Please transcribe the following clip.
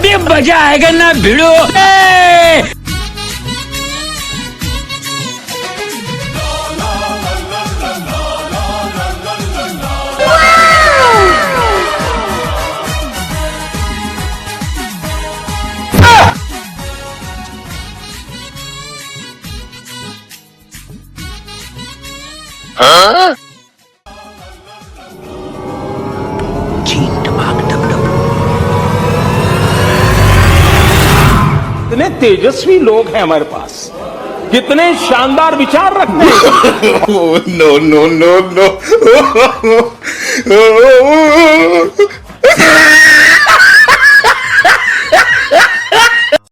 अभी मजा आएगा ना भिड़ो। कितने तेजस्वी लोग हैं हमारे पास, कितने शानदार विचार रखते हैं। No no no no